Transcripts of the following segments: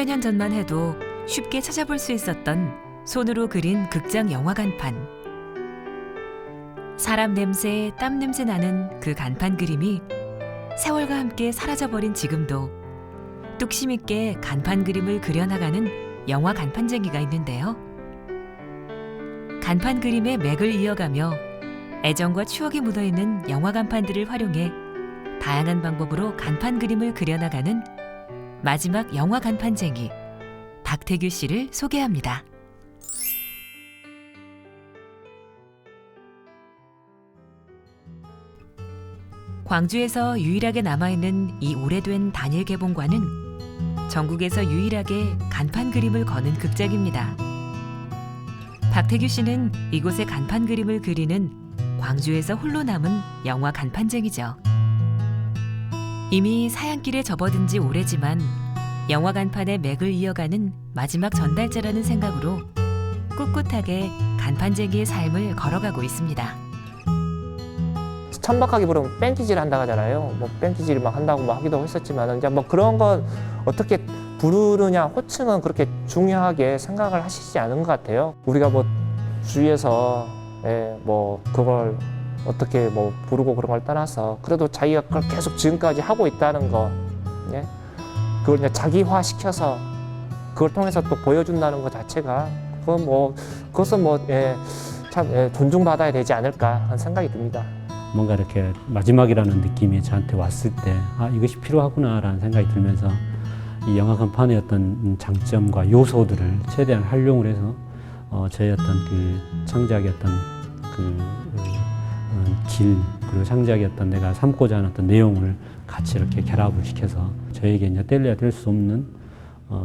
10여 년 전만 해도 쉽게 찾아볼 수 있었던 손으로 그린 극장 영화 간판. 사람 냄새, 땀 냄새 나는 그 간판 그림이 세월과 함께 사라져버린 지금도 뚝심 있게 간판 그림을 그려나가는 영화 간판쟁이가 있는데요. 간판 그림의 맥을 이어가며 애정과 추억이 묻어있는 영화 간판들을 활용해 다양한 방법으로 간판 그림을 그려나가는 마지막 영화 간판쟁이 박태규 씨를 소개합니다. 광주에서 유일하게 남아있는 이 오래된 단일 개봉관은 전국에서 유일하게 간판 그림을 거는 극장입니다. 박태규 씨는 이곳에 간판 그림을 그리는 광주에서 홀로 남은 영화 간판쟁이죠. 이미 사양길에 접어든 지 오래지만 영화 간판의 맥을 이어가는 마지막 전달자라는 생각으로 꿋꿋하게 간판쟁이의 삶을 걸어가고 있습니다. 천박하게 부르면 뺑기질 한다고 하잖아요. 뭐 뺑기질 막 한다고 뭐 하기도 했었지만 이제 뭐 그런 건 어떻게 부르느냐 호칭은 그렇게 중요하게 생각을 하시지 않은 것 같아요. 우리가 뭐 주위에서 뭐 그걸 어떻게 뭐 부르고 그런 걸 떠나서 그래도 자기가 그걸 계속 지금까지 하고 있다는 거, 그걸 이제 자기화 시켜서 그걸 통해서 또 보여준다는 것 자체가 그것은 참 존중받아야 되지 않을까 하는 생각이 듭니다. 뭔가 이렇게 마지막이라는 느낌이 저한테 왔을 때 이것이 필요하구나라는 생각이 들면서 이 영화 간판의 어떤 장점과 요소들을 최대한 활용을 해서 저의 어떤 그 창작의 어떤 길 그리고 창작의 어떤 내가 삼고자 하는 어떤 내용을 같이 이렇게 결합을 시켜서 저에게 이제 뗄래야 뗄 수 없는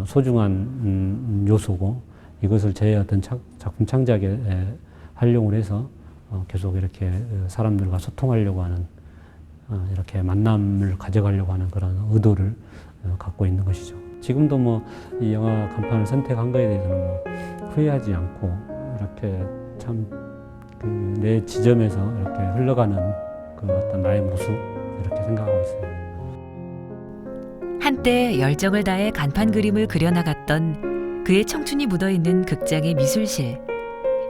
소중한 요소고 이것을 제 어떤 작품 창작에 활용을 해서 계속 이렇게 사람들과 소통하려고 하는 이렇게 만남을 가져가려고 하는 그런 의도를 갖고 있는 것이죠. 지금도 뭐 이 영화 간판을 선택한 거에 대해서는 뭐 후회하지 않고 이렇게 참 내 지점에서 이렇게 흘러가는 그 어떤 나의 모습 이렇게 생각하고 있어요. 한때 열정을 다해 간판 그림을 그려나갔던 그의 청춘이 묻어있는 극장의 미술실.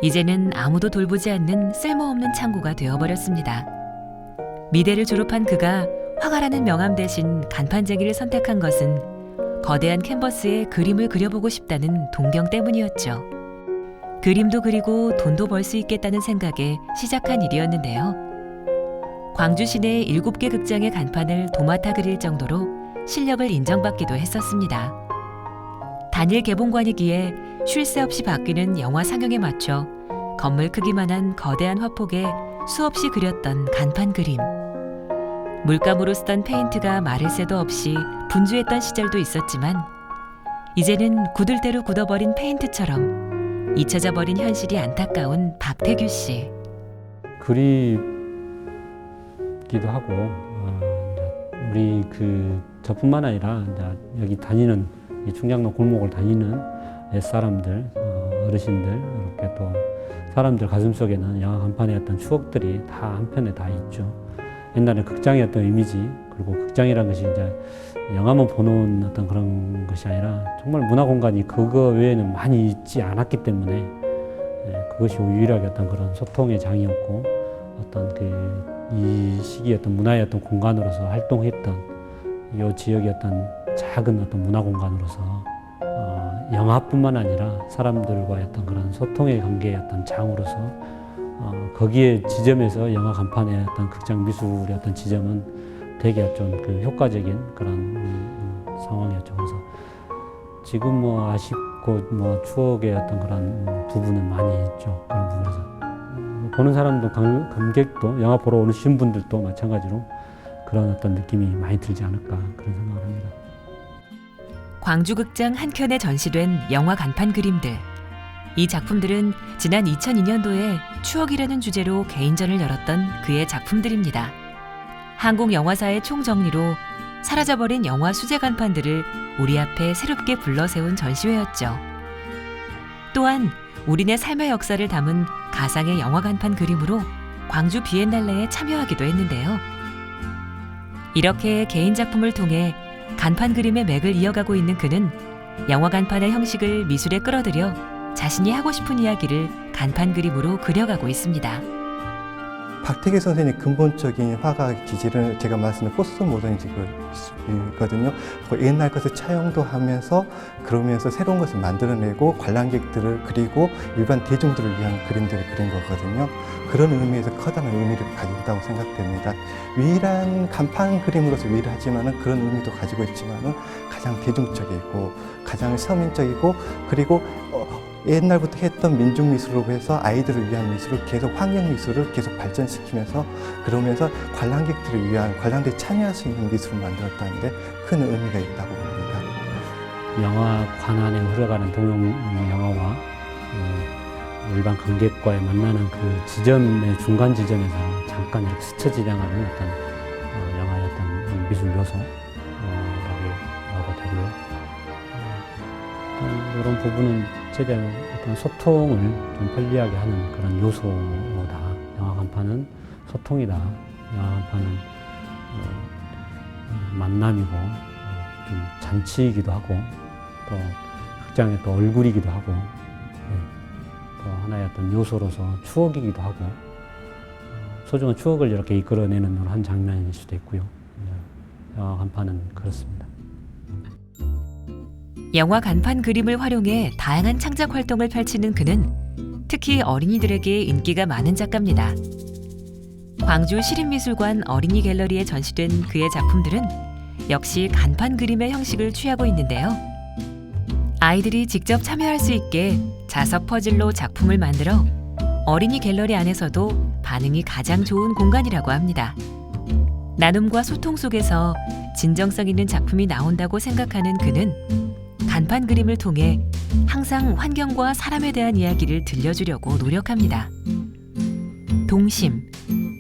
이제는 아무도 돌보지 않는 쓸모없는 창고가 되어버렸습니다. 미대를 졸업한 그가 화가라는 명함 대신 간판쟁이를 선택한 것은 거대한 캔버스에 그림을 그려보고 싶다는 동경 때문이었죠. 그림도 그리고 돈도 벌 수 있겠다는 생각에 시작한 일이었는데요. 광주 시내 7개 극장의 간판을 도맡아 그릴 정도로 실력을 인정받기도 했었습니다. 단일 개봉관이기에 쉴 새 없이 바뀌는 영화 상영에 맞춰 건물 크기만한 거대한 화폭에 수없이 그렸던 간판 그림. 물감으로 쓰던 페인트가 마를 새도 없이 분주했던 시절도 있었지만 이제는 굳을 대로 굳어버린 페인트처럼 잊혀져 버린 현실이 안타까운 박태규 씨. 그리기도 하고 우리 저뿐만 아니라 여기 다니는 이 충장로 골목을 다니는 옛사람들, 어르신들 이렇게 또 사람들 가슴속에는 영화 간판의 어떤 추억들이 다 한편에 다 있죠. 옛날에 극장의 어떤 이미지 그리고 극장이라는 것이 이제 영화만 보는 어떤 그런 것이 아니라 정말 문화 공간이 그거 외에는 많이 있지 않았기 때문에 그것이 유일하게 어떤 그런 소통의 장이었고 어떤 이 시기의 어떤 문화의 어떤 공간으로서 활동했던 이 지역의 어떤 작은 어떤 문화 공간으로서 영화뿐만 아니라 사람들과의 어떤 그런 소통의 관계의 어떤 장으로서 거기에 지점에서 영화 간판의 어떤 극장 미술의 어떤 지점은 되게 좀 효과적인 그런 상황이었죠. 그래서 지금 뭐 아쉽고 뭐 추억의 어떤 그런 부분은 많이 있죠. 그런 부분에서 보는 사람도 관객도 영화 보러 오신 분들도 마찬가지로 그런 어떤 느낌이 많이 들지 않을까 그런 생각을 합니다. 광주극장 한켠에 전시된 영화 간판 그림들. 이 작품들은 지난 2002년도에 추억이라는 주제로 개인전을 열었던 그의 작품들입니다. 한국 영화사의 총정리로 사라져버린 영화 수제 간판들을 우리 앞에 새롭게 불러세운 전시회였죠. 또한 우리네 삶의 역사를 담은 가상의 영화 간판 그림으로 광주 비엔날레에 참여하기도 했는데요. 이렇게 개인 작품을 통해 간판 그림의 맥을 이어가고 있는 그는 영화 간판의 형식을 미술에 끌어들여 자신이 하고 싶은 이야기를 간판 그림으로 그려가고 있습니다. 박태기 선생님의 근본적인 화가 기질은 제가 말씀드린 포스트 모더니즘이거든요. 옛날 것을 차용도 하면서 그러면서 새로운 것을 만들어내고 관람객들을 그리고 일반 대중들을 위한 그림들을 그린 거거든요. 그런 의미에서 커다란 의미를 가진다고 생각됩니다. 유일한 간판 그림으로서 유일하지만은 그런 의미도 가지고 있지만은 가장 대중적이고 가장 서민적이고 그리고 옛날부터 했던 민중 미술로 해서 아이들을 위한 미술을 계속 환경 미술을 계속 발전시키면서 그러면서 관람객들을 위한 관람객이 참여할 수 있는 미술을 만들었다는데 큰 의미가 있다고 봅니다. 영화관 안에 흘러가는 동영 영화와 일반 관객과의 만나는 그 지점의 중간 지점에서 잠깐 이렇게 스쳐 지나가는 어떤 영화의 어떤 미술 요소라고 되고요. 이런 부분은 최대한 어떤 소통을 좀 편리하게 하는 그런 요소다. 영화 간판은 소통이다. 영화 간판은 만남이고 좀 잔치이기도 하고 또 극장의 또 얼굴이기도 하고 또 하나의 어떤 요소로서 추억이기도 하고 소중한 추억을 이렇게 이끌어내는 한 장면일 수도 있고요. 영화 간판은 그렇습니다. 영화 간판 그림을 활용해 다양한 창작 활동을 펼치는 그는 특히 어린이들에게 인기가 많은 작가입니다. 광주 시립미술관 어린이 갤러리에 전시된 그의 작품들은 역시 간판 그림의 형식을 취하고 있는데요. 아이들이 직접 참여할 수 있게 자석 퍼즐로 작품을 만들어 어린이 갤러리 안에서도 반응이 가장 좋은 공간이라고 합니다. 나눔과 소통 속에서 진정성 있는 작품이 나온다고 생각하는 그는 간판 그림을 통해 항상 환경과 사람에 대한 이야기를 들려주려고 노력합니다. 동심,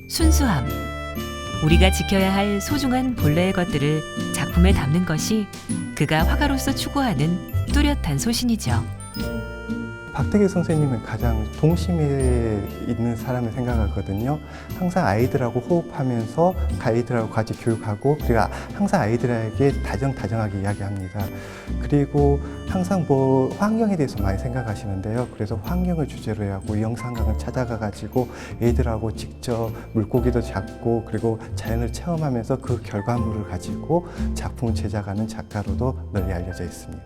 순수함, 우리가 지켜야 할 소중한 본래의 것들을 작품에 담는 것이 그가 화가로서 추구하는 뚜렷한 소신이죠. 박태기 선생님은 가장 동심에 있는 사람을 생각하거든요. 항상 아이들하고 호흡하면서 아이들하고 같이 교육하고 그리고 항상 아이들에게 다정다정하게 이야기합니다. 그리고 항상 환경에 대해서 많이 생각하시는데요. 그래서 환경을 주제로 하고 영산강을 찾아가 가지고 애들하고 직접 물고기도 잡고 그리고 자연을 체험하면서 그 결과물을 가지고 작품을 제작하는 작가로도 널리 알려져 있습니다.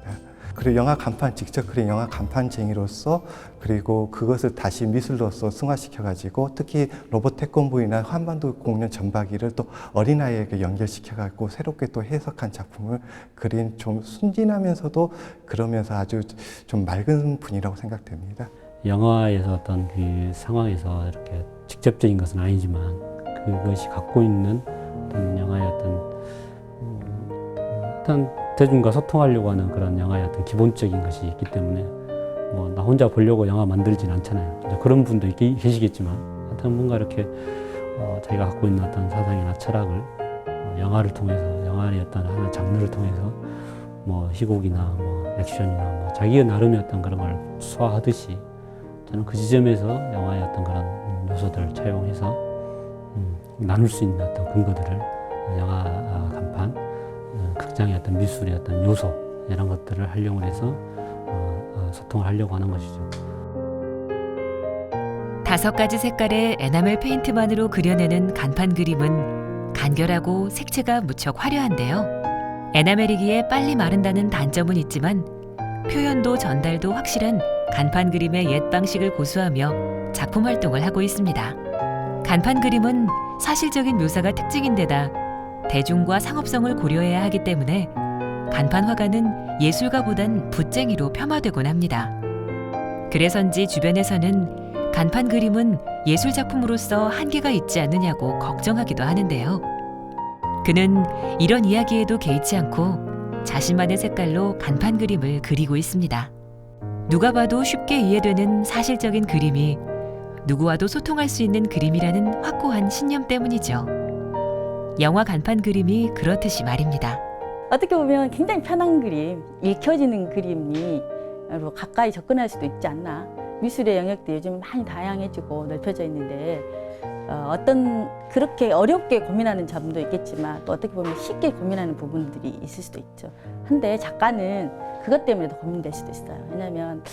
그리고 영화 간판 직접 그린 영화 간판쟁이로서 그리고 그것을 다시 미술로서 승화시켜가지고 특히 로봇 태권브이나 한반도 공연 전박이를 또 어린아이에게 연결시켜가지고 새롭게 또 해석한 작품을 그린 좀 순진하면서도 그러면서 아주 좀 맑은 분이라고 생각됩니다. 영화에서 어떤 그 상황에서 이렇게 직접적인 것은 아니지만 그것이 갖고 있는 어떤 영화의 어떤 대중과 소통하려고 하는 그런 영화의 어떤 기본적인 것이 있기 때문에 뭐 나 혼자 보려고 영화 만들진 않잖아요. 그런 분도 계시겠지만 하여튼 뭔가 이렇게 자기가 갖고 있는 어떤 사상이나 철학을 영화를 통해서 영화의 어떤 하나의 장르를 통해서 뭐 희곡이나 뭐 액션이나 뭐 자기의 나름의 어떤 그런 걸 소화하듯이 저는 그 지점에서 영화의 어떤 그런 요소들을 차용해서 나눌 수 있는 어떤 근거들을 영화 간판 극장의 어떤 미술의 어떤 요소 이런 것들을 활용을 해서 소통을 하려고 하는 것이죠. 5가지 색깔의 에나멜 페인트만으로 그려내는 간판 그림은 간결하고 색채가 무척 화려한데요. 에나멜이기에 빨리 마른다는 단점은 있지만 표현도 전달도 확실한 간판 그림의 옛 방식을 고수하며 작품 활동을 하고 있습니다. 간판 그림은 사실적인 묘사가 특징인데다 대중과 상업성을 고려해야 하기 때문에 간판 화가는 예술가보단 붓쟁이로 폄하되곤 합니다. 그래서인지 주변에서는 간판 그림은 예술 작품으로서 한계가 있지 않느냐고 걱정하기도 하는데요. 그는 이런 이야기에도 개의치 않고 자신만의 색깔로 간판 그림을 그리고 있습니다. 누가 봐도 쉽게 이해되는 사실적인 그림이 누구와도 소통할 수 있는 그림이라는 확고한 신념 때문이죠. 영화 간판 그림이 그렇듯이 말입니다. 어떻게 보면 굉장히 편한 그림, 읽혀지는 그림이 가까이 접근할 수도 있지 않나. 미술의 영역도 요즘 많이 다양해지고 넓혀져 있는데 어떤 그렇게 어렵게 고민하는 점도 있겠지만 또 어떻게 보면 쉽게 고민하는 부분들이 있을 수도 있죠. 근데 작가는 그것 때문에도 고민될 수도 있어요. 왜냐하면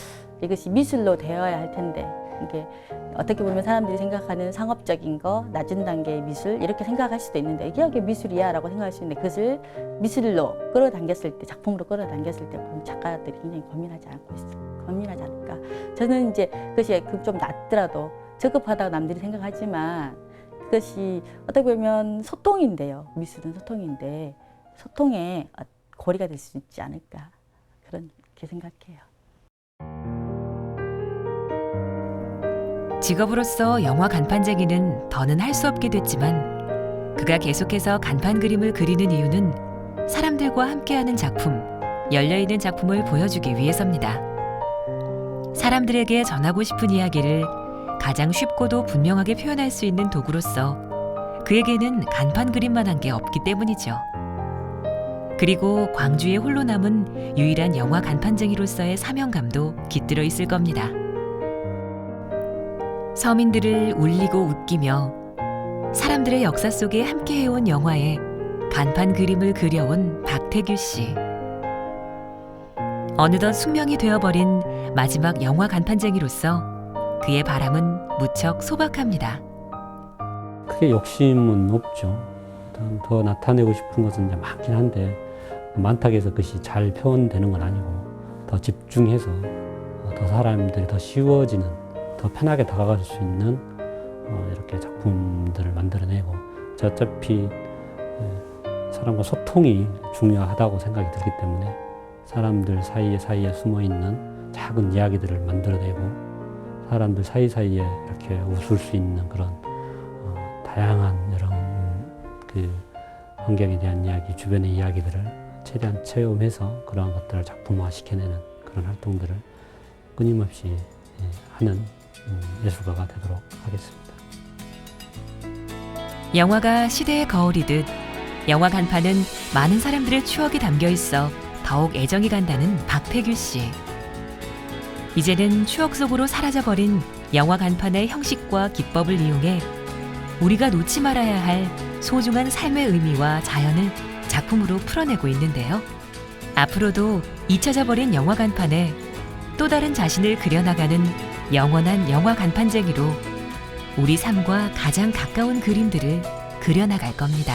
이것이 미술로 되어야 할 텐데 이게 어떻게 보면 사람들이 생각하는 상업적인 거, 낮은 단계의 미술 이렇게 생각할 수도 있는데 이게 미술이야 라고 생각할 수 있는데 그것을 미술로 끌어당겼을 때, 작품으로 끌어당겼을 때 보면 작가들이 굉장히 고민하지 않을까. 저는 이제 그것이 좀 낫더라도 적급하다고 남들이 생각하지만 그것이 어떻게 보면 소통인데요. 미술은 소통인데 소통의 고리가 될 수 있지 않을까 그렇게 생각해요. 직업으로서 영화 간판쟁이는 더는 할 수 없게 됐지만 그가 계속해서 간판 그림을 그리는 이유는 사람들과 함께하는 작품, 열려있는 작품을 보여주기 위해서입니다. 사람들에게 전하고 싶은 이야기를 가장 쉽고도 분명하게 표현할 수 있는 도구로서 그에게는 간판 그림만한 게 없기 때문이죠. 그리고 광주에 홀로 남은 유일한 영화 간판쟁이로서의 사명감도 깃들어 있을 겁니다. 서민들을 울리고 웃기며 사람들의 역사 속에 함께해온 영화에 간판 그림을 그려온 박태규 씨. 어느덧 숙명이 되어버린 마지막 영화 간판쟁이로서 그의 바람은 무척 소박합니다. 크게 욕심은 없죠. 일단 더 나타내고 싶은 것은 이제 많긴 한데 많다고 해서 그것이 잘 표현되는 건 아니고 더 집중해서 더 사람들이 더 쉬워지는, 더 편하게 다가갈 수 있는 이렇게 작품들을 만들어내고 어차피 사람과 소통이 중요하다고 생각이 들기 때문에 사람들 사이에 숨어있는 작은 이야기들을 만들어내고 사람들 사이사이에 이렇게 웃을 수 있는 그런 다양한 여러 그 환경에 대한 이야기, 주변의 이야기들을 최대한 체험해서 그러한 것들을 작품화 시켜내는 그런 활동들을 끊임없이 하는 예술가가 되도록 하겠습니다. 영화가 시대의 거울이듯 영화 간판은 많은 사람들의 추억이 담겨 있어 더욱 애정이 간다는 박태규 씨. 이제는 추억 속으로 사라져버린 영화 간판의 형식과 기법을 이용해 우리가 놓지 말아야 할 소중한 삶의 의미와 자연을 작품으로 풀어내고 있는데요. 앞으로도 잊혀져버린 영화 간판에 또 다른 자신을 그려나가는 영원한 영화 간판쟁이로 우리 삶과 가장 가까운 그림들을 그려나갈 겁니다.